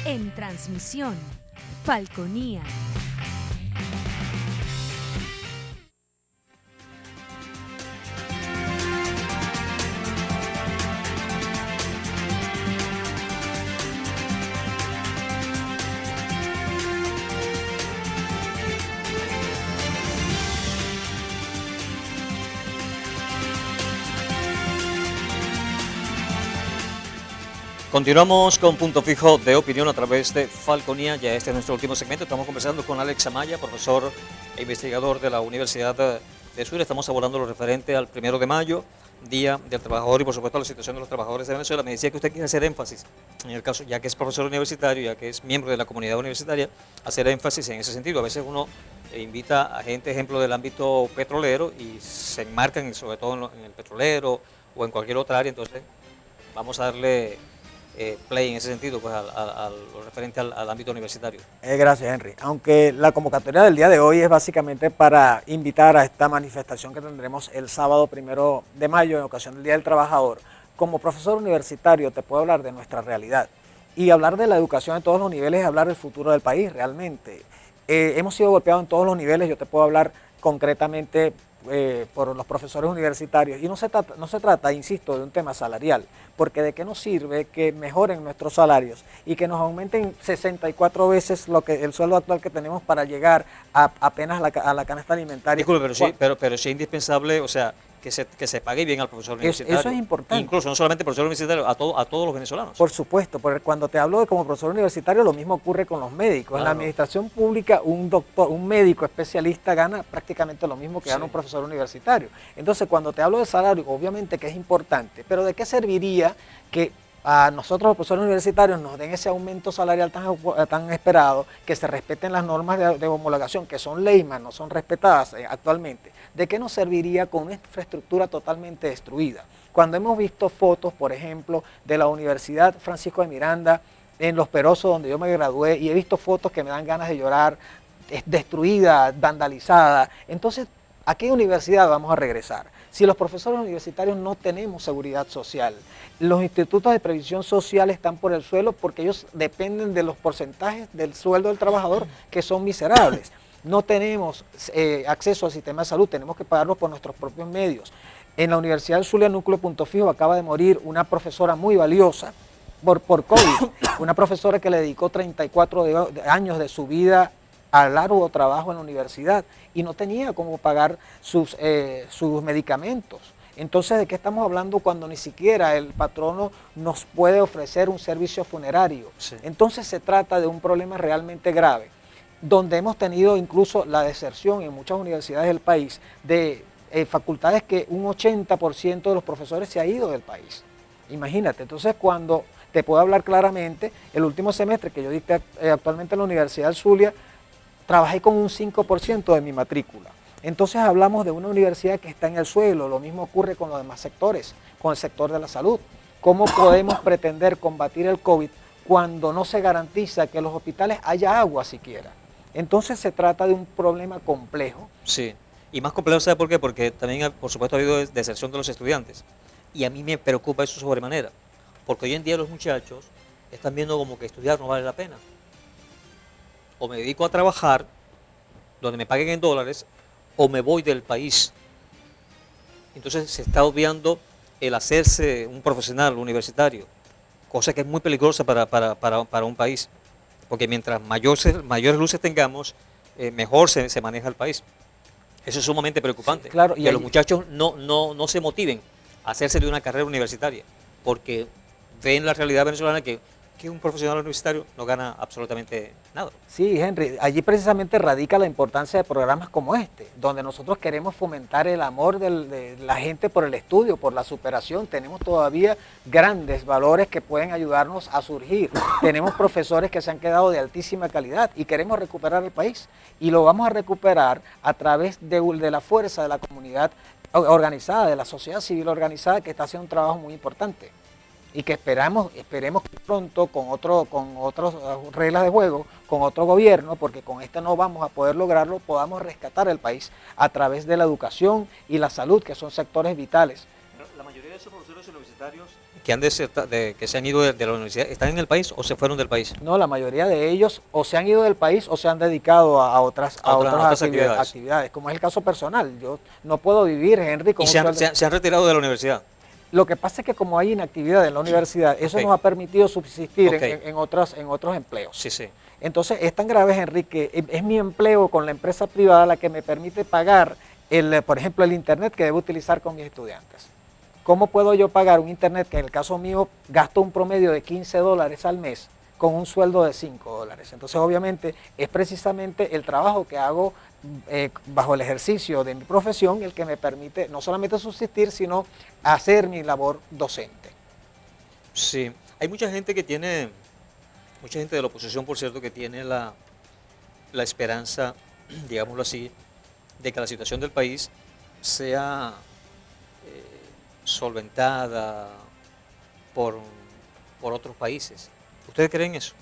En transmisión, Falconía. Continuamos con Punto Fijo de Opinión a través de Falconía. Ya este es nuestro último segmento. Estamos conversando con Alex Amaya, profesor e investigador de la Universidad de Zulia. Estamos abordando lo referente al 1 de mayo, Día del Trabajador, y por supuesto a la situación de los trabajadores de Venezuela. Me decía que usted quiere hacer énfasis, en el caso, ya que es profesor universitario, ya que es miembro de la comunidad universitaria, hacer énfasis en ese sentido. A veces uno invita a gente, ejemplo, del ámbito petrolero y se enmarcan sobre todo en el petrolero o en cualquier otra área. Entonces vamos a darle play en ese sentido, pues a lo referente al ámbito universitario. Gracias, Henry. Aunque la convocatoria del día de hoy es básicamente para invitar a esta manifestación que tendremos el sábado 1 de mayo en ocasión del Día del Trabajador, como profesor universitario te puedo hablar de nuestra realidad. Y hablar de la educación en todos los niveles es hablar del futuro del país, realmente. Hemos sido golpeados en todos los niveles, yo te puedo hablar concretamente por los profesores universitarios, y no se trata, insisto, de un tema salarial, porque de qué nos sirve que mejoren nuestros salarios y que nos aumenten 64 veces el sueldo actual que tenemos para llegar apenas a la canasta alimentaria. Disculpe, pero sí es indispensable, o sea, que se pague bien al profesor universitario. Eso es importante. Incluso no solamente al profesor universitario, a todos los venezolanos. Por supuesto, porque cuando te hablo de como profesor universitario, lo mismo ocurre con los médicos. En la Claro. administración pública, un médico especialista gana prácticamente lo mismo que gana Sí. un profesor universitario. Entonces, cuando te hablo de salario, obviamente que es importante, pero ¿de qué serviría que a nosotros los profesores universitarios nos den ese aumento salarial tan esperado, que se respeten las normas de homologación, que son ley, mas no son respetadas actualmente? ¿De qué nos serviría con una infraestructura totalmente destruida? Cuando hemos visto fotos, por ejemplo, de la Universidad Francisco de Miranda, en Los Perosos, donde yo me gradué, y he visto fotos que me dan ganas de llorar, destruida, vandalizada. Entonces, ¿a qué universidad vamos a regresar? Si los profesores universitarios no tenemos seguridad social, los institutos de previsión social están por el suelo porque ellos dependen de los porcentajes del sueldo del trabajador que son miserables. No tenemos acceso al sistema de salud, tenemos que pagarlo por nuestros propios medios. En la Universidad del Zulia, Núcleo Punto Fijo, acaba de morir una profesora muy valiosa por COVID, una profesora que le dedicó 34 años de su vida al arduo trabajo en la universidad y no tenía cómo pagar sus medicamentos. Entonces, ¿de qué estamos hablando cuando ni siquiera el patrono nos puede ofrecer un servicio funerario? Sí. Entonces se trata de un problema realmente grave, donde hemos tenido incluso la deserción en muchas universidades del país de facultades que un 80% de los profesores se ha ido del país. Imagínate, entonces cuando te puedo hablar claramente, el último semestre que yo dicté actualmente en la Universidad del Zulia, trabajé con un 5% de mi matrícula. Entonces hablamos de una universidad que está en el suelo, lo mismo ocurre con los demás sectores, con el sector de la salud. ¿Cómo podemos pretender combatir el COVID cuando no se garantiza que en los hospitales haya agua siquiera? Entonces se trata de un problema complejo. Sí, y más complejo, ¿sabe por qué? Porque también, por supuesto, ha habido deserción de los estudiantes. Y a mí me preocupa eso sobremanera, porque hoy en día los muchachos están viendo como que estudiar no vale la pena. O me dedico a trabajar, donde me paguen en dólares, o me voy del país. Entonces se está obviando el hacerse un profesional universitario, cosa que es muy peligrosa para un país, porque mientras mayores luces tengamos, mejor se maneja el país. Eso es sumamente preocupante, Sí, claro, y que los allí- muchachos no se motiven a hacerse de una carrera universitaria, porque ven la realidad venezolana que un profesional universitario no gana absolutamente nada. Sí, Henry, allí precisamente radica la importancia de programas como este, donde nosotros queremos fomentar el amor de la gente por el estudio, por la superación. Tenemos todavía grandes valores que pueden ayudarnos a surgir. Tenemos profesores que se han quedado de altísima calidad y queremos recuperar el país. Y lo vamos a recuperar a través de la fuerza de la comunidad organizada, de la sociedad civil organizada, que está haciendo un trabajo muy importante. Y que esperemos que pronto con otras reglas de juego, con otro gobierno, porque con este no vamos a poder lograrlo, podamos rescatar el país a través de la educación y la salud, que son sectores vitales. La mayoría de esos profesores universitarios que se han ido de la universidad, ¿están en el país o se fueron del país? No, la mayoría de ellos o se han ido del país o se han dedicado a otras actividades, como es el caso personal. Yo no puedo vivir, Henry, con ¿Y un se sueldo. han retirado de la universidad? Lo que pasa es que como hay inactividad en la universidad, eso Ok. nos ha permitido subsistir Ok. en otros empleos. Sí, sí. Entonces es tan grave, Henry, que es mi empleo con la empresa privada la que me permite pagar, por ejemplo, el internet que debo utilizar con mis estudiantes. ¿Cómo puedo yo pagar un internet que en el caso mío gasto un promedio de $15 al mes con un sueldo de $5? Entonces obviamente es precisamente el trabajo que hago bajo el ejercicio de mi profesión el que me permite no solamente subsistir, sino hacer mi labor docente. Sí, hay mucha gente mucha gente de la oposición, por cierto, que tiene la esperanza, digámoslo así, de que la situación del país sea solventada por otros países. ¿Ustedes creen eso?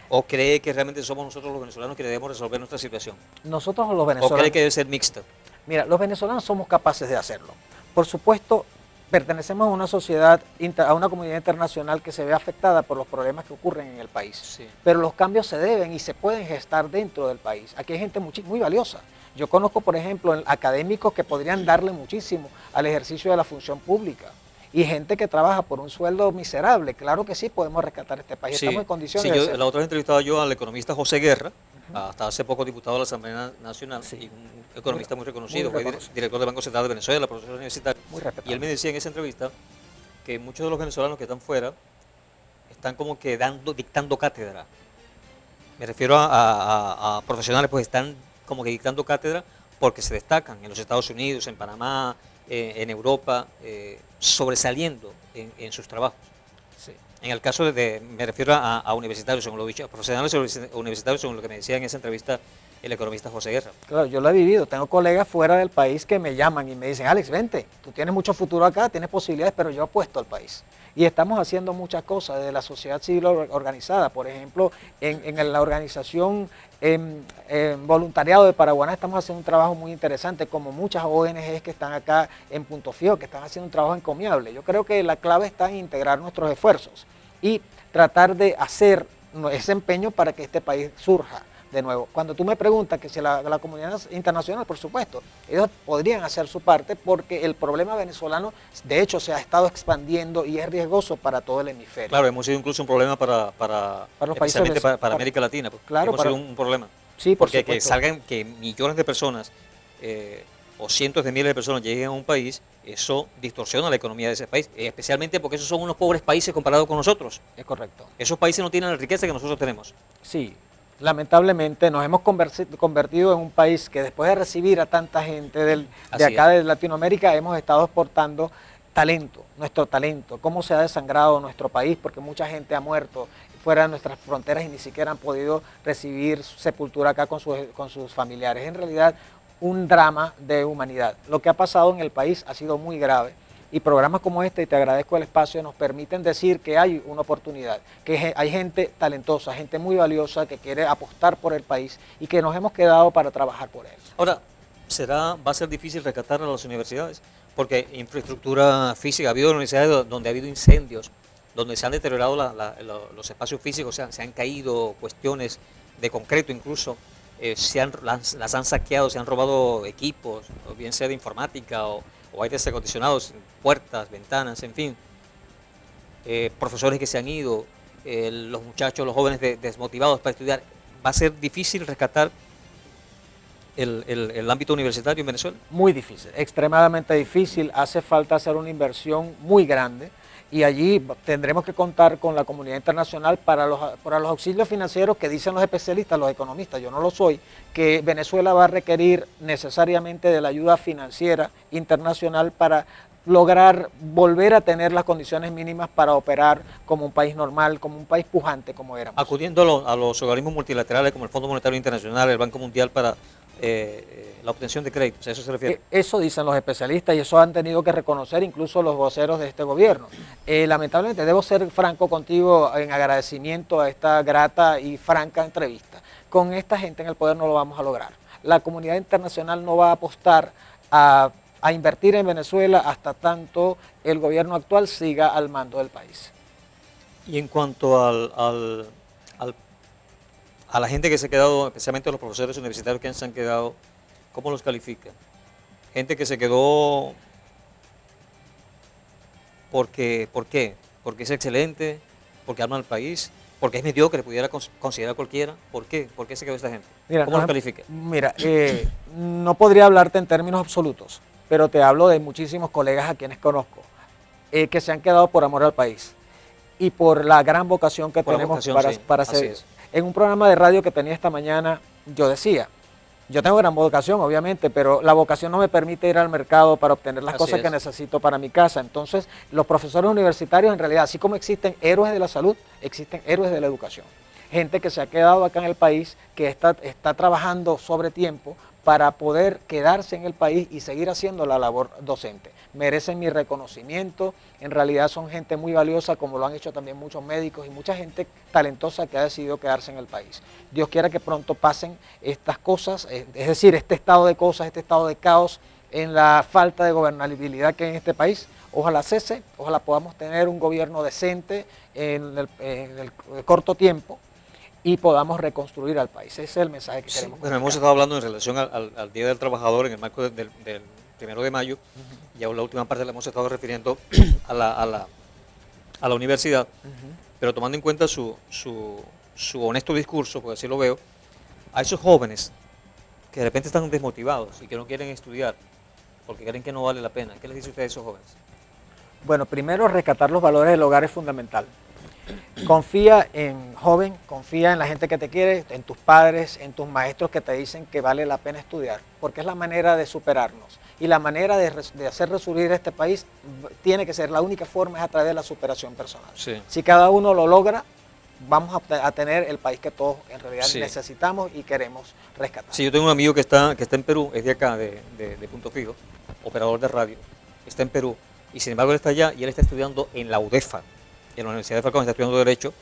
¿O cree que realmente somos nosotros los venezolanos que debemos resolver nuestra situación? Nosotros los ¿O venezolanos... cree que debe ser mixta? Mira, los venezolanos somos capaces de hacerlo. Por supuesto, pertenecemos a una sociedad, a una comunidad internacional que se ve afectada por los problemas que ocurren en el país. Sí. Pero los cambios se deben y se pueden gestar dentro del país. Aquí hay gente muy valiosa. Yo conozco, por ejemplo, académicos que podrían darle muchísimo al ejercicio de la función pública. Y gente que trabaja por un sueldo miserable. Claro que sí podemos rescatar este país. Sí, Estamos en condiciones sí, de hacerlo. la otra vez entrevistaba yo al economista José Guerra, hasta hace poco diputado de la Asamblea Nacional, Sí. y un economista muy reconocido, fue reconocido. director del Banco Central de Venezuela, profesor universitario. Muy Y respetable. él me decía en esa entrevista que muchos de los venezolanos que están fuera están como que dictando cátedra. Me refiero a profesionales, pues están como que dictando cátedra porque se destacan en los Estados Unidos, en Panamá, en Europa, sobresaliendo en sus trabajos. Sí. En el caso me refiero a universitarios, según lo dicho, a profesionales universitarios, según lo que me decía en esa entrevista el economista José Guerra. Claro, yo lo he vivido. Tengo colegas fuera del país que me llaman y me dicen, Alex, vente, tú tienes mucho futuro acá, tienes posibilidades, pero yo apuesto al país. Y estamos haciendo muchas cosas desde la sociedad civil organizada. Por ejemplo, en la organización voluntariado de Paraguaná estamos haciendo un trabajo muy interesante, como muchas ONGs que están acá en Punto Fijo, que están haciendo un trabajo encomiable. Yo creo que la clave está en integrar nuestros esfuerzos y tratar de hacer ese empeño para que este país surja de nuevo. Cuando tú me preguntas que si la comunidad internacional, por supuesto, ellos podrían hacer su parte porque el problema venezolano, de hecho, se ha estado expandiendo y es riesgoso para todo el hemisferio. Claro, hemos sido incluso un problema para los países especialmente para para- América Latina. Pues, Claro, hemos sido un problema. Sí, por Porque que supuesto. salgan, que millones de personas o cientos de miles de personas lleguen a un país, eso distorsiona la economía de ese país, especialmente porque esos son unos pobres países comparados con nosotros. Es correcto. Esos países no tienen la riqueza que nosotros tenemos. Sí, lamentablemente nos hemos convertido en un país que después de recibir a tanta gente de Así acá de Latinoamérica hemos estado exportando talento, nuestro talento, cómo se ha desangrado nuestro país porque mucha gente ha muerto fuera de nuestras fronteras y ni siquiera han podido recibir sepultura acá con sus familiares. En realidad un drama de humanidad. Lo que ha pasado en el país ha sido muy grave. Y programas como este, y te agradezco el espacio, nos permiten decir que hay una oportunidad, que hay gente talentosa, gente muy valiosa que quiere apostar por el país y que nos hemos quedado para trabajar por él. Ahora, va a ser difícil rescatar a las universidades, porque infraestructura física, ha habido universidades donde ha habido incendios, donde se han deteriorado los espacios físicos, se han caído cuestiones de concreto incluso, las han saqueado, se han robado equipos, o bien sea de informática o aires acondicionados, puertas, ventanas, en fin. Profesores que se han ido, los muchachos, los jóvenes desmotivados para estudiar. Va a ser difícil rescatar el ámbito universitario en Venezuela. Muy difícil, extremadamente difícil, hace falta hacer una inversión muy grande y allí tendremos que contar con la comunidad internacional para los auxilios financieros que dicen los especialistas, los economistas, yo no lo soy, que Venezuela va a requerir necesariamente de la ayuda financiera internacional para lograr volver a tener las condiciones mínimas para operar como un país normal, como un país pujante como éramos. Acudiendo a los organismos multilaterales como el Fondo Monetario Internacional, el Banco Mundial para la obtención de créditos, ¿a eso se refiere? Eso dicen los especialistas y eso han tenido que reconocer incluso los voceros de este gobierno. Lamentablemente, debo ser franco contigo en agradecimiento a esta grata y franca entrevista. Con esta gente en el poder no lo vamos a lograr. La comunidad internacional no va a apostar a invertir en Venezuela hasta tanto el gobierno actual siga al mando del país. Y en cuanto a la gente que se ha quedado, especialmente los profesores universitarios que se han quedado, ¿cómo los califica? Gente que se quedó ¿por qué? Porque es excelente, porque ama al país, porque es mediocre, pudiera considerar cualquiera. ¿Por qué? ¿Por qué se quedó esta gente? Mira, ¿Cómo los califica? Mira, no podría hablarte en términos absolutos, pero te hablo de muchísimos colegas a quienes conozco que se han quedado por amor al país y por la gran vocación que Por la tenemos vocación, sí, para así hacer. es. En un programa de radio que tenía esta mañana, yo decía, yo tengo gran vocación, obviamente, pero la vocación no me permite ir al mercado para obtener las Así cosas es. que necesito para mi casa. Entonces, los profesores universitarios, en realidad, así como existen héroes de la salud, existen héroes de la educación. Gente que se ha quedado acá en el país, que está trabajando sobre tiempo para poder quedarse en el país y seguir haciendo la labor docente. Merecen mi reconocimiento, en realidad son gente muy valiosa, como lo han hecho también muchos médicos y mucha gente talentosa que ha decidido quedarse en el país. Dios quiera que pronto pasen estas cosas, es decir, este estado de cosas, este estado de caos en la falta de gobernabilidad que hay en este país. Ojalá cese, ojalá podamos tener un gobierno decente en el corto tiempo y podamos reconstruir al país. Ese es el mensaje que queremos Bueno, hemos comunicar. estado hablando en relación al Día del Trabajador en el marco del 1 de mayo, y a la última parte la hemos estado refiriendo a la universidad, pero tomando en cuenta su honesto discurso, porque así lo veo, a esos jóvenes que de repente están desmotivados y que no quieren estudiar porque creen que no vale la pena? ¿Qué les dice usted a esos jóvenes? Bueno, primero rescatar los valores del hogar es fundamental. Confía en joven, confía en la gente que te quiere, en tus padres, en tus maestros que te dicen que vale la pena estudiar, porque es la manera de superarnos. Y la manera de hacer resurgir este país tiene que ser, la única forma es a través de la superación personal. Sí. Si cada uno lo logra, vamos a tener el país que todos en realidad Sí. necesitamos y queremos rescatar. Sí, yo tengo un amigo que está en Perú, es de acá, de Punto Fijo, operador de radio, está en Perú, y sin embargo él está allá y él está estudiando en la UDEFA, en la Universidad de Falcón, está estudiando Derecho.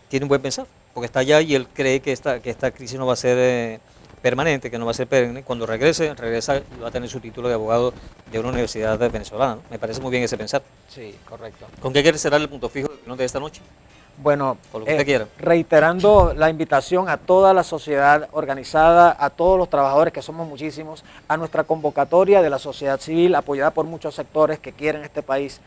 Tiene un buen pensar, porque está allá y él cree que esta crisis no va a ser permanente, que no va a ser perenne. Cuando regresa y va a tener su título de abogado de una universidad venezolana, ¿no? Me parece muy bien ese pensar. Sí, correcto. ¿Con qué quiere cerrar el Punto Fijo de esta noche? Bueno, Con lo que usted quiera. reiterando la invitación a toda la sociedad organizada, a todos los trabajadores, que somos muchísimos, a nuestra convocatoria de la sociedad civil, apoyada por muchos sectores que quieren este país,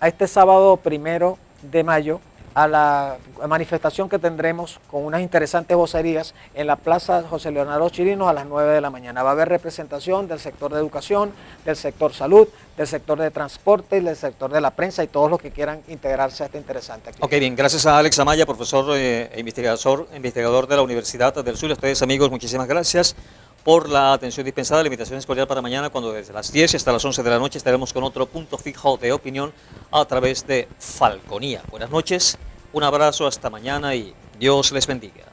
a este sábado 1 de mayo, a la manifestación que tendremos con unas interesantes vocerías en la Plaza José Leonardo Chirinos a las 9 de la mañana. Va a haber representación del sector de educación, del sector salud, del sector de transporte, del sector de la prensa y todos los que quieran integrarse a esta interesante actividad. Ok, bien, gracias a Alex Amaya, profesor e investigador de la Universidad del Sur. A ustedes, amigos, muchísimas gracias por la atención dispensada. La invitación es cordial para mañana, cuando desde las 10 hasta las 11 de la noche estaremos con otro Punto Fijo de opinión a través de Falconía. Buenas noches, un abrazo, hasta mañana y Dios les bendiga.